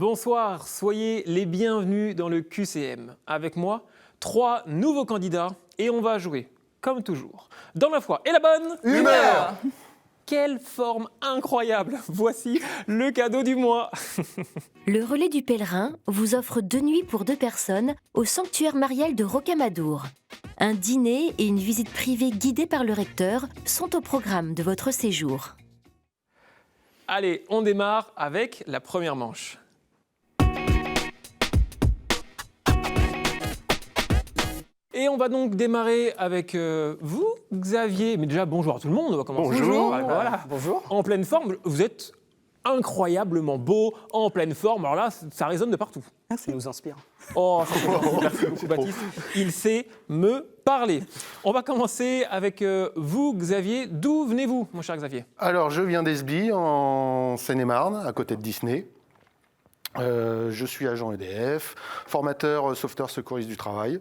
Bonsoir, soyez les bienvenus dans le QCM. Avec moi, 3 nouveaux candidats et on va jouer, comme toujours, dans la foi et la bonne humeur. Quelle forme incroyable! Voici le cadeau du mois. Le Relais du Pèlerin vous offre 2 nuits pour 2 personnes au sanctuaire marial de Rocamadour. Un dîner et une visite privée guidée par le recteur sont au programme de votre séjour. Allez, on démarre avec la première manche. Et on va donc démarrer avec vous, Xavier. Mais déjà, bonjour à tout le monde, on va commencer. Bonjour. Voilà. Bonjour. En pleine forme, vous êtes incroyablement beau, en pleine forme. Alors là, ça résonne de partout. Merci. Ça nous inspire. Oh, c'est gentil. Merci beaucoup, Baptiste. Il sait me parler. On va commencer avec vous, Xavier. D'où venez-vous, mon cher Xavier? Alors, je viens d'Esby, en Seine-et-Marne, à côté de Disney. Je suis agent EDF, formateur sauveteur secouriste du travail.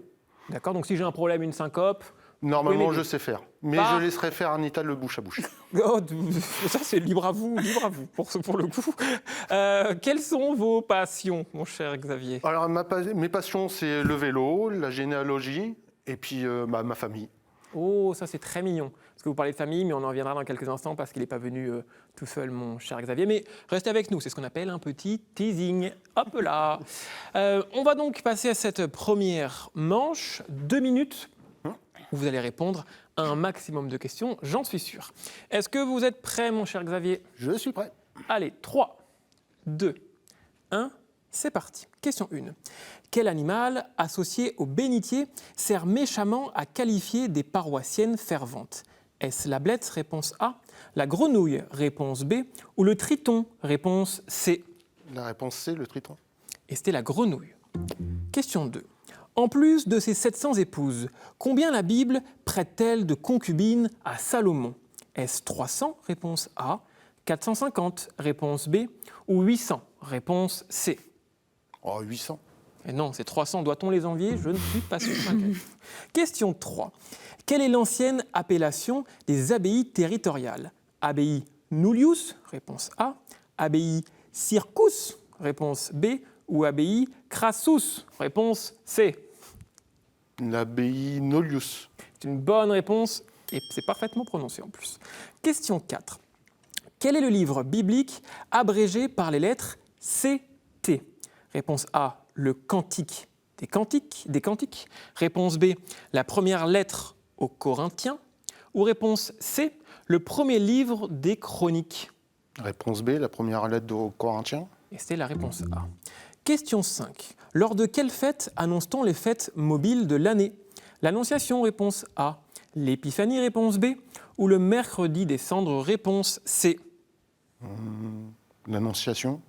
D'accord, donc si j'ai un problème, une syncope... Normalement, Oui, mais- je sais faire. Mais Bah. je laisserai faire Anita le bouche à bouche. Oh, ça, c'est libre à vous pour le coup. Quelles sont vos passions, mon cher Xavier? Alors, mes passions, c'est le vélo, la généalogie et puis ma famille. Oh, ça c'est très mignon. Parce que vous parlez de famille, mais on en reviendra dans quelques instants parce qu'il n'est pas venu tout seul, mon cher Xavier. Mais restez avec nous, c'est ce qu'on appelle un petit teasing. Hop là. On va donc passer à cette première manche. 2 minutes où vous allez répondre à un maximum de questions, j'en suis sûr. Est-ce que vous êtes prêt, mon cher Xavier? Je suis prêt. Allez, 3, 2, 1, c'est parti. Question 1. Quel animal, associé au bénitier, sert méchamment à qualifier des paroissiennes ferventes? Est-ce la blette, réponse A, la grenouille, réponse B, ou le triton, réponse C? La réponse C, le triton. Et c'était la grenouille. Question 2. En plus de ses 700 épouses, combien la Bible prête-t-elle de concubines à Salomon? Est-ce 300, réponse A, 450, réponse B, ou 800, réponse C? Oh, 800. Et non, c'est 300. Doit-on les envier? Je ne suis pas sûr. Question 3. Quelle est l'ancienne appellation des abbayes territoriales? Abbaye nullius, réponse A. Abbaye circus, réponse B. Ou abbaye crassus, réponse C. L'abbaye Nolius. C'est une bonne réponse et c'est parfaitement prononcé en plus. Question 4. Quel est le livre biblique abrégé par les lettres CT? Réponse A, le Cantique des Cantiques. Réponse B, la première lettre aux Corinthiens. Ou réponse C, le premier livre des Chroniques. Réponse B, la première lettre aux Corinthiens. Et c'était la réponse A. Question 5. Lors de quelle fête annonce-t-on les fêtes mobiles de l'année? L'Annonciation, réponse A. L'Épiphanie, réponse B. Ou le mercredi des cendres, réponse C. L'Annonciation.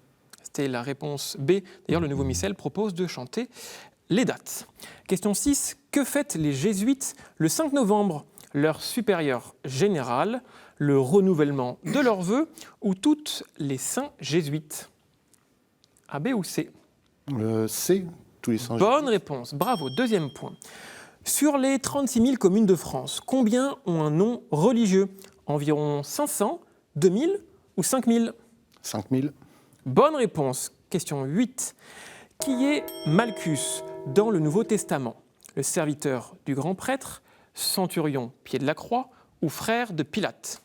C'était la réponse B. D'ailleurs, le nouveau missel propose de chanter les dates. Question 6. Que fêtent les jésuites le 5 novembre? Leur supérieur général, le renouvellement de leurs vœux ou toutes les saints jésuites? A, B ou C? C, tous les saints. Bonne réponse, bravo. Deuxième point. Sur les 36 000 communes de France, combien ont un nom religieux? Environ 500, 2000 ou 5000? 5000. Bonne réponse. Question 8. Qui est Malchus dans le Nouveau Testament? Le serviteur du grand prêtre, centurion pied de la croix ou frère de Pilate?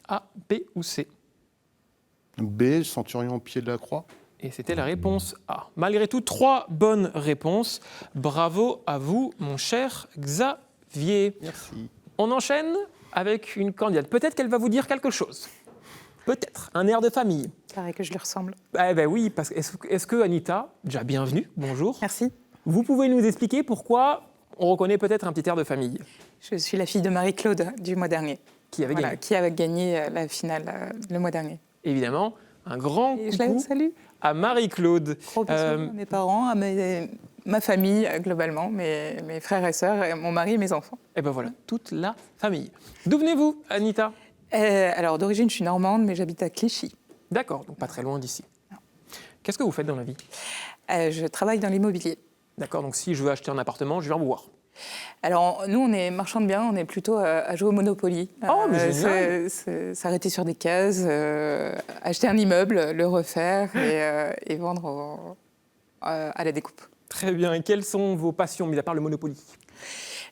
A, B ou C? B, centurion au pied de la croix. Et c'était la réponse A. Malgré tout, 3 bonnes réponses. Bravo à vous, mon cher Xavier. Merci. On enchaîne avec une candidate. Peut-être qu'elle va vous dire quelque chose. Peut-être. Un air de famille. Pareil que je lui ressemble. Eh ben oui, parce que est-ce que Anita, déjà bienvenue, bonjour. Merci. Vous pouvez nous expliquer pourquoi on reconnaît peut-être un petit air de famille Je suis la fille de Marie-Claude du mois dernier. qui avait Voilà, gagné. qui avait gagné la finale le mois dernier. Évidemment, un grand Et je la coucou salue. à Marie-Claude. Gros bisous à mes parents, à ma famille globalement, mes frères et sœurs, et mon mari et mes enfants. Et ben voilà, toute la famille. D'où venez-vous, Anita? Alors d'origine, je suis normande, mais j'habite à Clichy. D'accord, donc pas très loin d'ici. Qu'est-ce que vous faites dans la vie? Je travaille dans l'immobilier. D'accord, donc si je veux acheter un appartement, je viens vous voir. Alors, nous, on est marchand de biens, on est plutôt à jouer au Monopoly. Oh, mais génial. S'arrêter sur des cases, acheter un immeuble, le refaire et vendre à la découpe. Très bien. Et quelles sont vos passions, mis à part le Monopoly?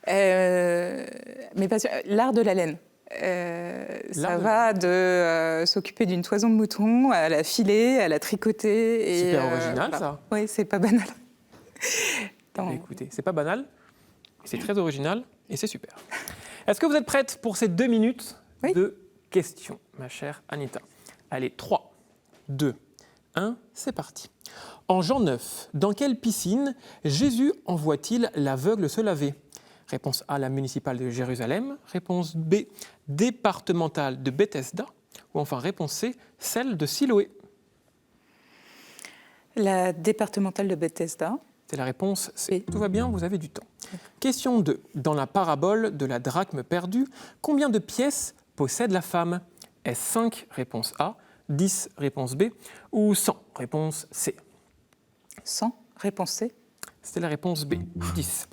Mes passions, l'art de la laine. Ça va de s'occuper d'une toison de mouton à la filer, à la tricoter. Super original, ça. Oui, c'est pas banal. Écoutez, c'est pas banal, c'est très original et c'est super. Est-ce que vous êtes prête pour ces 2 minutes de questions, ma chère Anita? Allez, 3, 2, 1, c'est parti. En Jean 9, dans quelle piscine Jésus envoie-t-il l'aveugle se laver? Réponse A, la municipale de Jérusalem. Réponse B, départementale de Bethesda. Ou enfin réponse C, celle de Siloé. La départementale de Bethesda. C'est la réponse C. B. Tout va bien, vous avez du temps. Question 2. Dans la parabole de la drachme perdue, combien de pièces possède la femme? Est-ce 5, réponse A, 10, réponse B, ou 100, réponse C? 100, réponse C. C'était la réponse B, 10.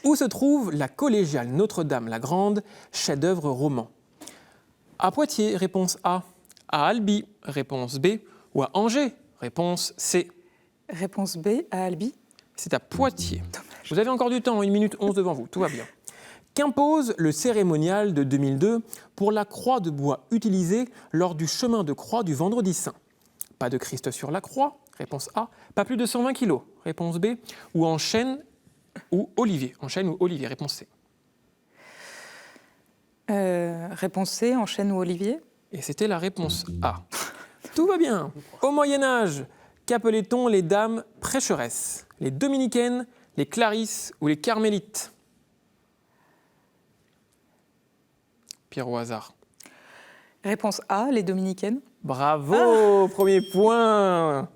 Où se trouve la collégiale Notre-Dame-la-Grande, chef-d'œuvre roman? À Poitiers, réponse A. À Albi, réponse B. Ou à Angers, réponse C. Réponse B, à Albi. C'est à Poitiers. Vous avez encore du temps, 1 minute 11 devant vous, tout va bien. Qu'impose le cérémonial de 2002 pour la croix de bois utilisée lors du chemin de croix du Vendredi Saint? Pas de Christ sur la croix, réponse A. Pas plus de 120 kilos, réponse B. Ou en chêne ou olivier. En chêne ou olivier, réponse C. Réponse C, en chêne ou olivier. Et c'était la réponse A. Tout va bien. Au Moyen-Âge, qu'appelait-on les dames prêcheresses? Les dominicaines, les clarisses ou les carmélites? Pierre au hasard. Réponse A, les dominicaines. Bravo, premier point.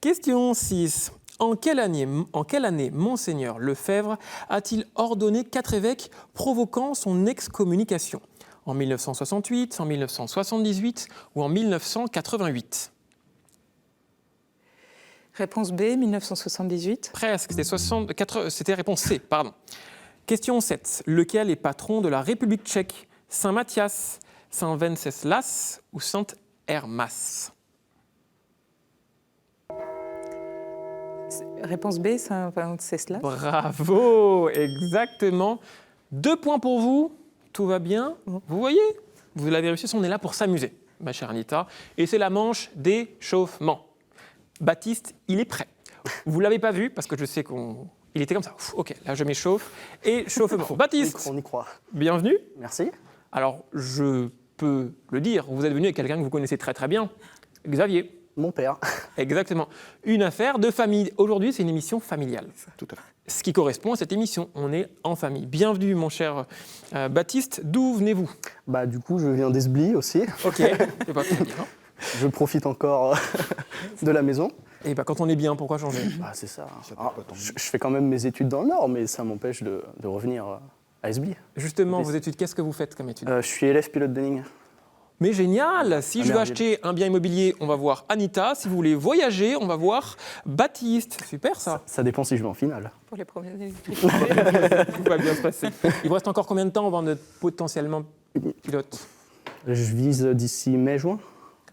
Question 6. En quelle année Monseigneur Lefebvre a-t-il ordonné 4 évêques provoquant son excommunication? En 1968, en 1978 ou en 1988? Réponse B, 1978. Presque, c'était réponse C, pardon. Question 7. Lequel est patron de la République tchèque? Saint Matthias, Saint Venceslas ou Saint Hermas? Réponse B, Saint Venceslas. Bravo, exactement. 2 points pour vous, tout va bien. Vous voyez, vous l'avez réussi, on est là pour s'amuser, ma chère Anita. Et c'est la manche d'échauffement. Baptiste, il est prêt. Vous ne l'avez pas vu, parce que je sais qu'il était comme ça. Ok, là je m'échauffe. Échauffement. Baptiste, On y croit. bienvenue. Merci. Alors, je peux le dire, vous êtes venu avec quelqu'un que vous connaissez très très bien, Xavier. Mon père. Exactement. Une affaire de famille. Aujourd'hui, c'est une émission familiale. Tout à fait. Ce qui correspond à cette émission. On est en famille. Bienvenue, mon cher Baptiste. D'où venez-vous? Bah du coup, je viens d'Esbly aussi. Ok, c'est pas très bien. Je profite encore de la maison. Et bah, quand on est bien, pourquoi changer? Bah c'est ça. Ça peut Alors, pas tomber. je fais quand même mes études dans le Nord, mais ça m'empêche de revenir à Esbly. Justement, vos études, qu'est-ce que vous faites comme études? Je suis élève pilote de ligne. Mais génial! Si je veux merveille. acheter un bien immobilier, on va voir Anita. Si vous voulez voyager, on va voir Baptiste. Super ça! Ça dépend si je vais en finale. Pour les premières années. Tout va bien se passer. Il vous reste encore combien de temps avant d'être potentiellement pilote? Je vise d'ici mai-juin.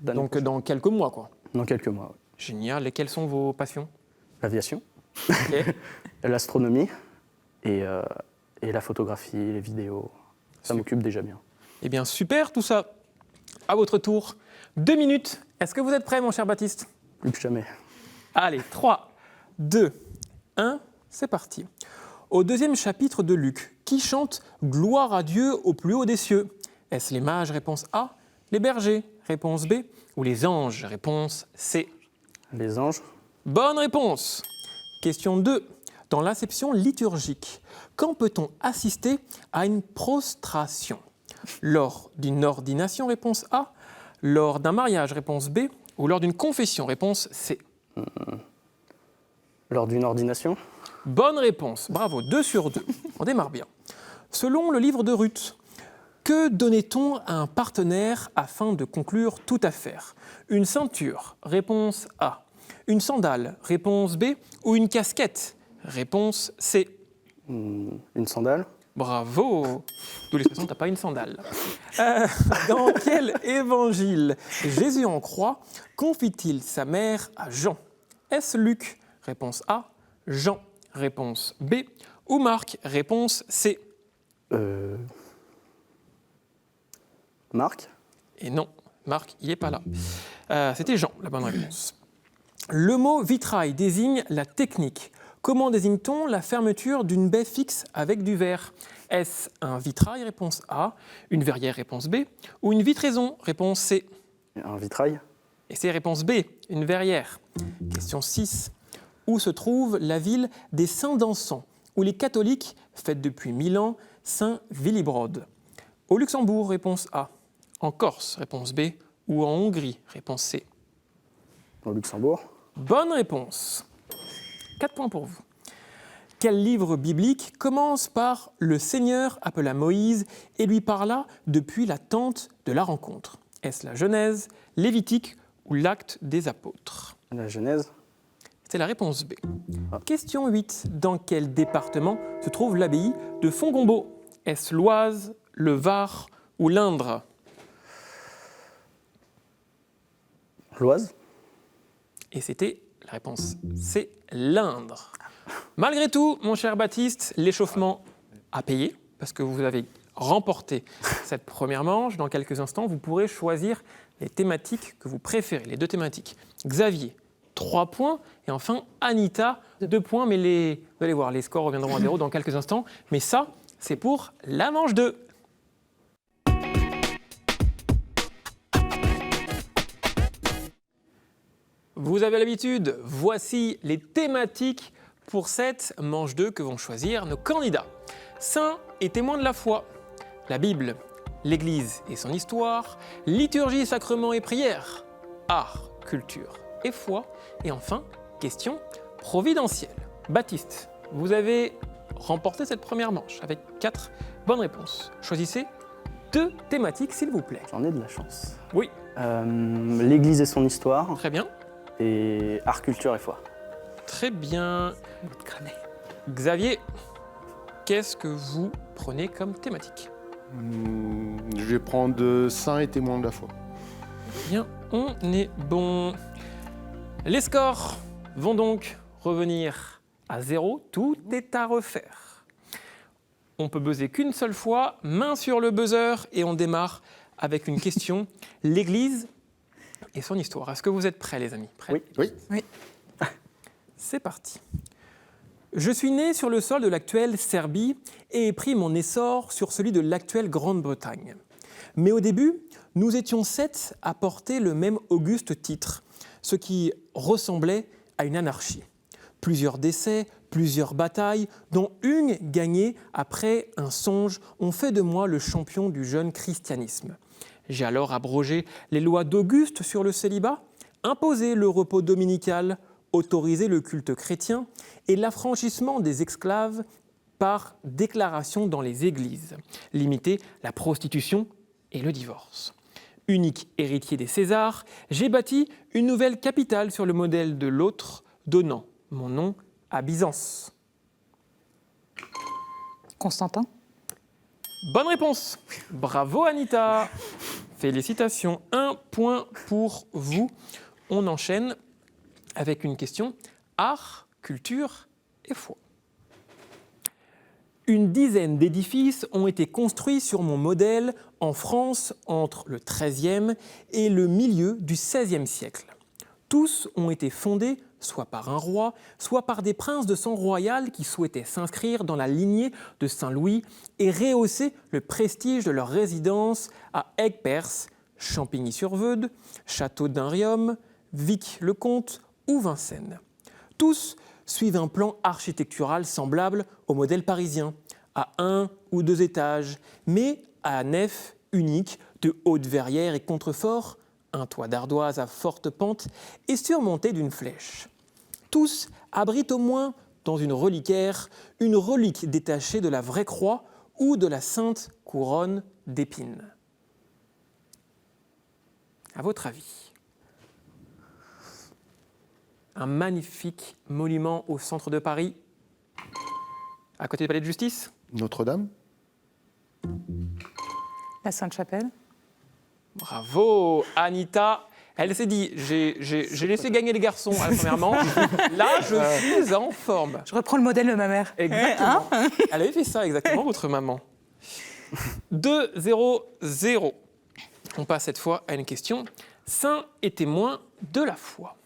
Donc dans quelques mois, quoi. Dans quelques mois. Ouais. Génial. Et quelles sont vos passions? L'aviation, Ok. l'astronomie et la photographie, les vidéos. Ça m'occupe déjà bien. Eh bien, super tout ça. À votre tour, 2 minutes. Est-ce que vous êtes prêt, mon cher Baptiste? Plus que jamais. Allez, 3, 2, 1, c'est parti. Au 2e chapitre de Luc, qui chante « Gloire à Dieu au plus haut des cieux » Est-ce les mages, réponse A, les bergers, réponse B, ou les anges, réponse C? Les anges. Bonne réponse. Question 2. Dans l'acception liturgique, quand peut-on assister à une prostration? Lors d'une ordination, réponse A, lors d'un mariage, réponse B, ou lors d'une confession, réponse C? Lors d'une ordination. Bonne réponse, bravo, 2 sur 2. On démarre bien. Selon le livre de Ruth, que donnait-on à un partenaire afin de conclure toute affaire? Une ceinture, réponse A. Une sandale, réponse B, ou une casquette, réponse C? Une sandale. Bravo! D'où l'expression « t'as pas une sandale ». Dans quel évangile Jésus en croix confie-t-il sa mère à Jean? Est-ce Luc? Réponse A. Jean? Réponse B. Ou Marc? Réponse C. Marc. Et non, Marc, il n'est pas là. C'était Jean, la bonne réponse. Le mot vitrail désigne la technique. Comment désigne-t-on la fermeture d'une baie fixe avec du verre? Est-ce un vitrail? Réponse A. Une verrière? Réponse B. Ou une vitraison? Réponse C. Un vitrail. Et c'est réponse B, une verrière. Question 6. Où se trouve la ville des Saints d'Encens, où les catholiques fêtent depuis 1000 ans Saint-Willibrord? Au Luxembourg? Réponse A. En Corse? Réponse B. Ou en Hongrie? Réponse C. Au Luxembourg. Bonne réponse. 4 points pour vous. Quel livre biblique commence par « Le Seigneur appela Moïse et lui parla depuis la tente de la rencontre » ? Est-ce la Genèse, Lévitique ou l'Acte des Apôtres? La Genèse. C'est la réponse B. Question 8. Dans quel département se trouve l'abbaye de Fongombault? Est-ce l'Oise, le Var ou l'Indre? L'Oise. Et c'était la réponse C, l'Indre. Malgré tout, mon cher Baptiste, l'échauffement a payé parce que vous avez remporté cette première manche. Dans quelques instants, vous pourrez choisir les thématiques que vous préférez, les 2 thématiques. Xavier, 3 points. Et enfin, Anita, 2 points. Mais vous allez voir, les scores reviendront à 0 dans quelques instants. Mais ça, c'est pour la manche 2. Vous avez l'habitude, voici les thématiques pour cette manche 2 que vont choisir nos candidats. Saints et témoins de la foi, la Bible, l'Église et son histoire, liturgie, sacrements et prières, art, culture et foi, et enfin, question providentielle. Baptiste, vous avez remporté cette première manche avec 4 bonnes réponses. Choisissez 2 thématiques, s'il vous plaît. J'en ai de la chance. Oui, L'Église et son histoire. très bien. Et art, culture et foi. Très bien. Xavier, qu'est-ce que vous prenez comme thématique? Je vais prendre saints et témoins de la foi. Bien, on est bon. Les scores vont donc revenir à 0. Tout est à refaire. On peut buzzer qu'une seule fois. Main sur le buzzer et on démarre avec une question. L'Église et son histoire. Est-ce que vous êtes prêts, les amis? Prêts? Oui. C'est parti. Je suis né sur le sol de l'actuelle Serbie et ai pris mon essor sur celui de l'actuelle Grande-Bretagne. Mais au début, nous étions 7 à porter le même auguste titre, ce qui ressemblait à une anarchie. Plusieurs décès, plusieurs batailles, dont une gagnée après un songe, ont fait de moi le champion du jeune christianisme. J'ai alors abrogé les lois d'Auguste sur le célibat, imposé le repos dominical, autorisé le culte chrétien et l'affranchissement des esclaves par déclaration dans les églises, limité la prostitution et le divorce. Unique héritier des Césars, j'ai bâti une nouvelle capitale sur le modèle de l'autre, donnant mon nom à Byzance. Constantin. Bonne réponse. Bravo Anita. Félicitations. 1 point pour vous. On enchaîne avec une question art, culture et foi. Une dizaine d'édifices ont été construits sur mon modèle en France entre le XIIIe et le milieu du XVIe siècle. Tous ont été fondés soit par un roi, soit par des princes de sang royal qui souhaitaient s'inscrire dans la lignée de Saint-Louis et rehausser le prestige de leur résidence à Aigues-Perces, Champigny-sur-Veude, Château d'Inrium, Vic-le-Comte ou Vincennes. Tous suivent un plan architectural semblable au modèle parisien, à 1 ou 2 étages, mais à nef unique de hautes verrières et contreforts, un toit d'ardoise à forte pente et surmonté d'une flèche. Tous abritent au moins dans une reliquaire une relique détachée de la vraie croix ou de la sainte couronne d'épines. À votre avis, un magnifique monument au centre de Paris, À côté du palais de justice? Notre-Dame. La Sainte-Chapelle. Bravo, Anita. Elle s'est dit, j'ai laissé gagner les garçons à la première manche. Là, je suis en forme. Je reprends le modèle de ma mère. Exactement. Elle avait fait ça exactement, votre maman. 2-0-0. On passe cette fois à une question. Saint et témoin de la foi.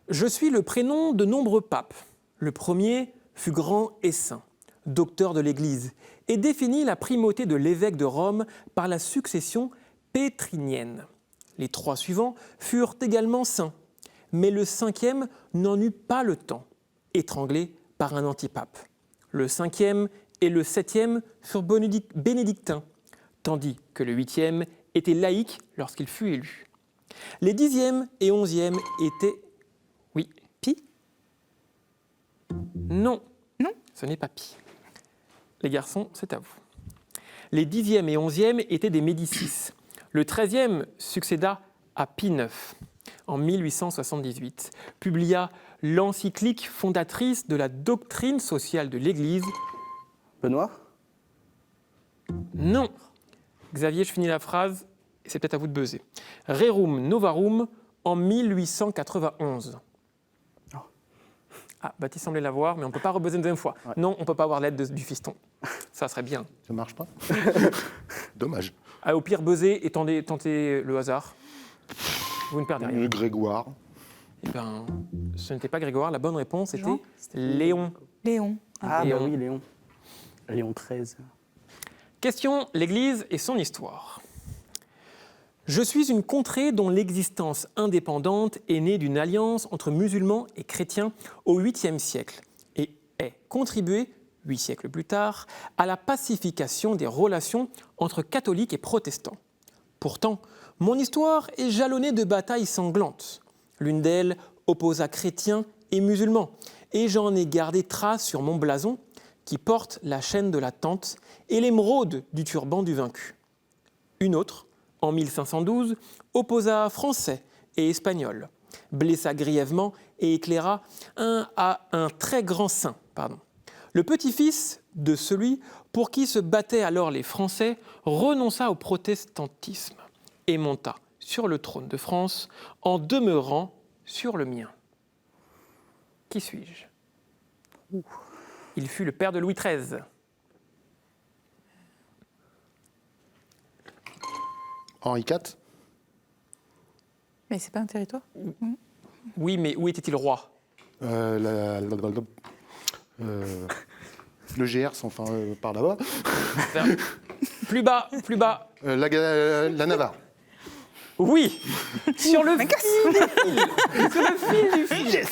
Je suis le prénom de nombreux papes. Le premier fut grand et saint, docteur de l'Église, et définit la primauté de l'évêque de Rome par la succession pétrinienne. Les 3 suivants furent également saints, mais le 5e n'en eut pas le temps, étranglé par un antipape. Le 5e et le 7e furent bénédictins, tandis que le 8e était laïque lorsqu'il fut élu. Les 10e et 11e étaient... Oui, Pie? Non. Non. Ce n'est pas Pie. Les garçons, c'est à vous. Les 10e et 11e étaient des Médicis. Le 13e succéda à Pie IX en 1878, publia l'encyclique fondatrice de la doctrine sociale de l'Église. Benoît? Non. Xavier, je finis la phrase, et c'est peut-être à vous de buzzer. Rerum Novarum en 1891. Ah, Baptiste semblait l'avoir, mais on ne peut pas rebuzzer une deuxième fois. Ouais. Non, on ne peut pas avoir l'aide du fiston. Ça serait bien. Ça marche pas. Dommage. Ah, au pire, buzzer et tentez le hasard. Vous ne perdez rien. Grégoire. Eh bien, ce n'était pas Grégoire. La bonne réponse était Jean? Léon. Léon. Ah, Léon. bah oui, Léon. Léon XIII. Question, l'Église et son histoire. Je suis une contrée dont l'existence indépendante est née d'une alliance entre musulmans et chrétiens au 8e siècle et est contribuée, 8 siècles plus tard, à la pacification des relations entre catholiques et protestants. Pourtant, mon histoire est jalonnée de batailles sanglantes. L'une d'elles opposa chrétiens et musulmans, et j'en ai gardé trace sur mon blason qui porte la chaîne de la tente et l'émeraude du turban du vaincu. Une autre, en 1512, opposa Français et Espagnols, blessa grièvement et éclaira à un très grand saint. Le petit-fils de celui pour qui se battaient alors les Français renonça au protestantisme et monta sur le trône de France en demeurant sur le mien. Qui suis-je? Il fut le père de Louis XIII. Henri IV. Mais c'est pas un territoire? Oui, mais où était-il roi? Le Gers, enfin, par là-bas. Plus bas, plus bas. La Navarre. Oui, sur le fil du fil.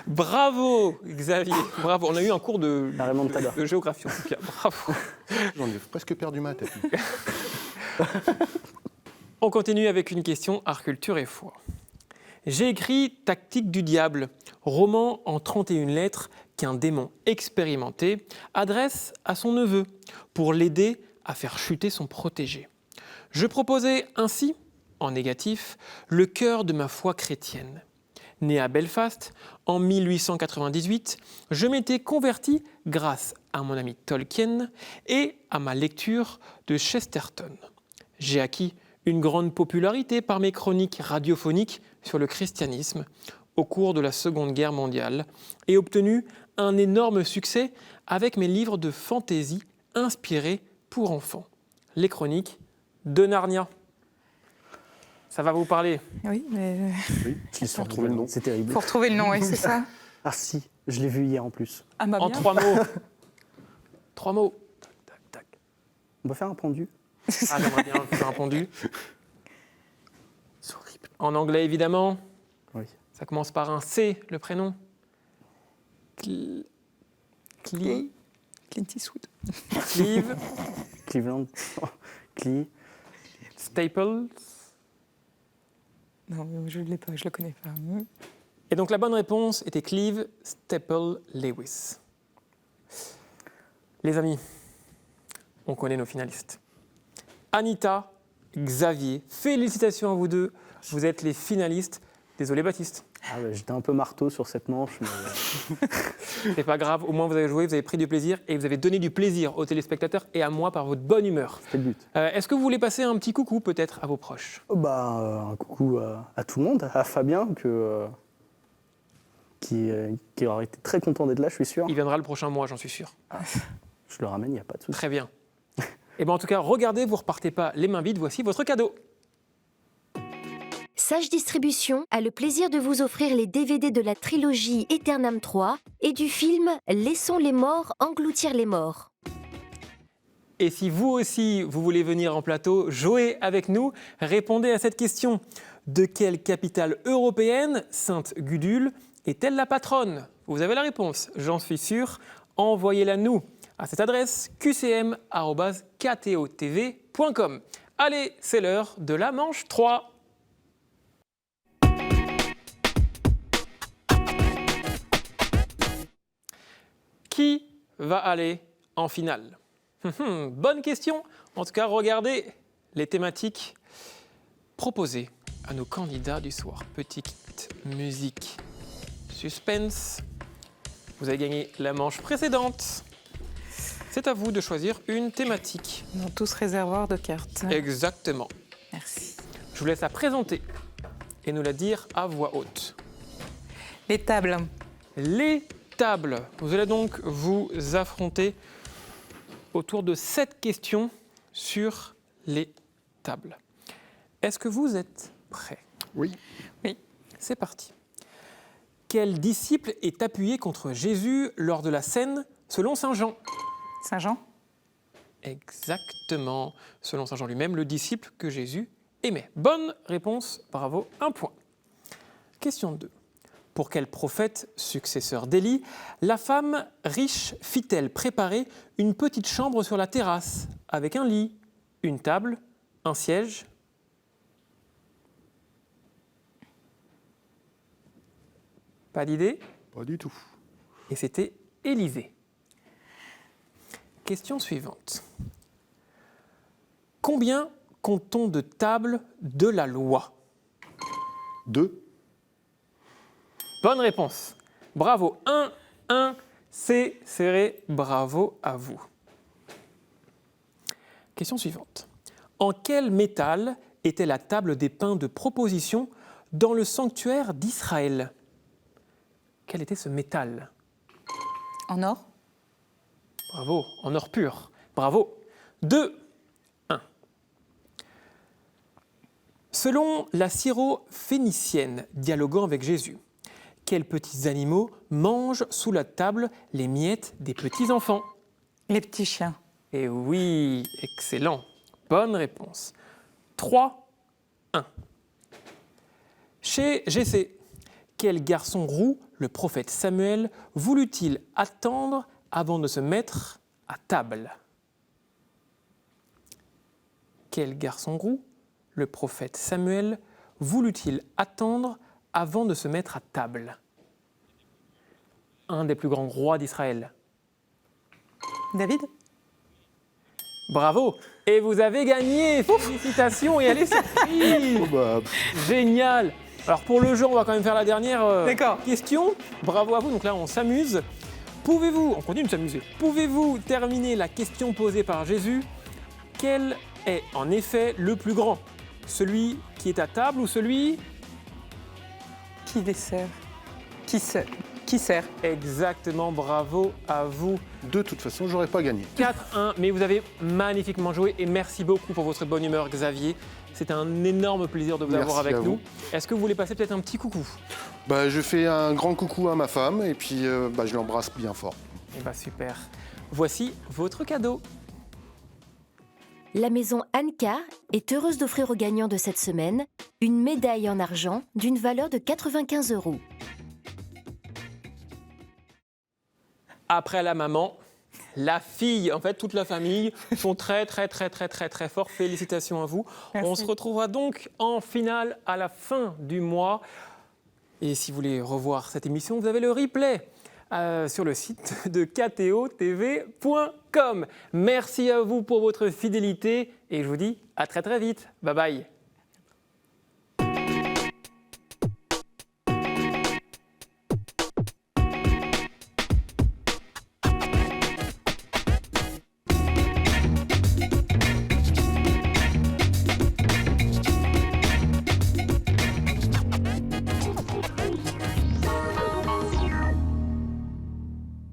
Bravo, Xavier. Bravo. On a eu un cours de géographie en tout cas. Bravo. J'en ai presque perdu ma tête. On continue avec une question art, culture et foi. J'ai écrit Tactique du diable, roman en 31 lettres qu'un démon expérimenté adresse à son neveu pour l'aider à faire chuter son protégé. Je proposais ainsi, en négatif, le cœur de ma foi chrétienne. Né à Belfast en 1898, je m'étais converti grâce à mon ami Tolkien et à ma lecture de Chesterton. J'ai acquis une grande popularité par mes chroniques radiophoniques sur le christianisme au cours de la Seconde Guerre mondiale et obtenu un énorme succès avec mes livres de fantaisie inspirés pour enfants. Les chroniques de Narnia. Ça va vous parler? Oui, mais Oui, il faut retrouver le nom. C'est terrible. faut retrouver le nom, oui, c'est ça. Ah si, je l'ai vu hier en plus. Ah, bah En bien. 3 mots. 3 mots. Tac, tac. On va faire un pendu. Ah, j'aimerais bien faire un pendu. C'est horrible. En anglais, évidemment. Oui. Ça commence par un C, le prénom. Cli... Clint Eastwood. Cleve. Cleveland. Clee. Staples. Non, mais je ne l'ai pas, je le connais pas. Et donc la bonne réponse était Cleve Staple Lewis. Les amis, on connaît nos finalistes. Anita, Xavier, félicitations à vous deux. Vous êtes les finalistes. Désolé Baptiste. J'étais un peu marteau sur cette manche, mais C'est pas grave, au moins vous avez joué, vous avez pris du plaisir et vous avez donné du plaisir aux téléspectateurs et à moi par votre bonne humeur. c'était le but. Est-ce que vous voulez passer un petit coucou peut-être à vos proches? Un coucou à tout le monde, à Fabien, qui aurait été très content d'être là, je suis sûr. Il viendra le prochain mois, j'en suis sûr. Je le ramène, il n'y a pas de souci. Très bien. Et bien en tout cas, regardez, vous repartez pas les mains vides, voici votre cadeau. Sage Distribution a le plaisir de vous offrir les DVD de la trilogie Aeternam 3 et du film Laissons les morts engloutir les morts. Et si vous aussi, vous voulez venir en plateau, jouer avec nous, répondez à cette question. De quelle capitale européenne Sainte Gudule est-elle la patronne? Vous avez la réponse, j'en suis sûr. Envoyez-la nous à cette adresse qcm@ktotv.com. Allez, c'est l'heure de la manche 3. Qui va aller en finale? Bonne question. En tout cas, regardez les thématiques proposées à nos candidats du soir. Petite musique suspense. Vous avez gagné la manche précédente. C'est à vous de choisir une thématique. Dans tous réservoirs de cartes. Exactement. Merci. Je vous laisse la présenter et nous la dire à voix haute. Les tables. Les tables. Vous allez donc vous affronter autour de 7 questions sur les tables. Est-ce que vous êtes prêts? Oui. Oui. C'est parti. Quel disciple est appuyé contre Jésus lors de la scène selon saint Jean? Saint Jean. Exactement. Selon saint Jean lui-même, le disciple que Jésus aimait. Bonne réponse, bravo, 1 point. Question 2. Pour quel prophète, successeur d'Élie, la femme riche fit-elle préparer une petite chambre sur la terrasse avec un lit, une table, un siège? Pas d'idée? Pas du tout. Et c'était Élisée. Question suivante. Combien compte-t-on de tables de la loi? 2. Bonne réponse. Bravo. 1, c'est serré. Bravo à vous. Question suivante. En quel métal était la table des pains de proposition dans le sanctuaire d'Israël? Quel était ce métal? En or. Bravo, en or pur. Bravo. 2, 1. Selon la syro-phénicienne dialoguant avec Jésus, quels petits animaux mangent sous la table les miettes des petits-enfants? Les petits chiens. Eh oui, excellent. Bonne réponse. 3, 1. Chez Jessé, quel garçon roux le prophète Samuel voulut-il attendre avant de se mettre à table? Quel garçon roux le prophète Samuel voulut-il attendre avant de se mettre à table? Un des plus grands rois d'Israël. David. Bravo! Et vous avez gagné! Félicitations et allez surprise! Oh bah, Génial! Alors pour le jeu, on va quand même faire la dernière D'accord. question. Bravo à vous, donc là on s'amuse. On continue de s'amuser. Pouvez-vous terminer la question posée par Jésus? Quel est en effet le plus grand? Celui qui est à table ou celui... Qui dessert? Qui sert? Exactement, bravo à vous. de toute façon, j'aurais pas gagné. 4-1, mais vous avez magnifiquement joué et merci beaucoup pour votre bonne humeur, Xavier. C'était un énorme plaisir de vous Merci avoir avec à nous. vous. Est-ce que vous voulez passer peut-être un petit coucou? Bah, je fais un grand coucou à ma femme et puis je l'embrasse bien fort. Eh bien super. Voici votre cadeau. La maison Anka est heureuse d'offrir aux gagnants de cette semaine une médaille en argent d'une valeur de 95 €. Après la maman, la fille, en fait toute la famille sont très forts. Félicitations à vous. Merci. On se retrouvera donc en finale à la fin du mois. Et si vous voulez revoir cette émission, vous avez le replay sur le site de ktotv.com. Merci à vous pour votre fidélité et je vous dis à très vite. Bye bye.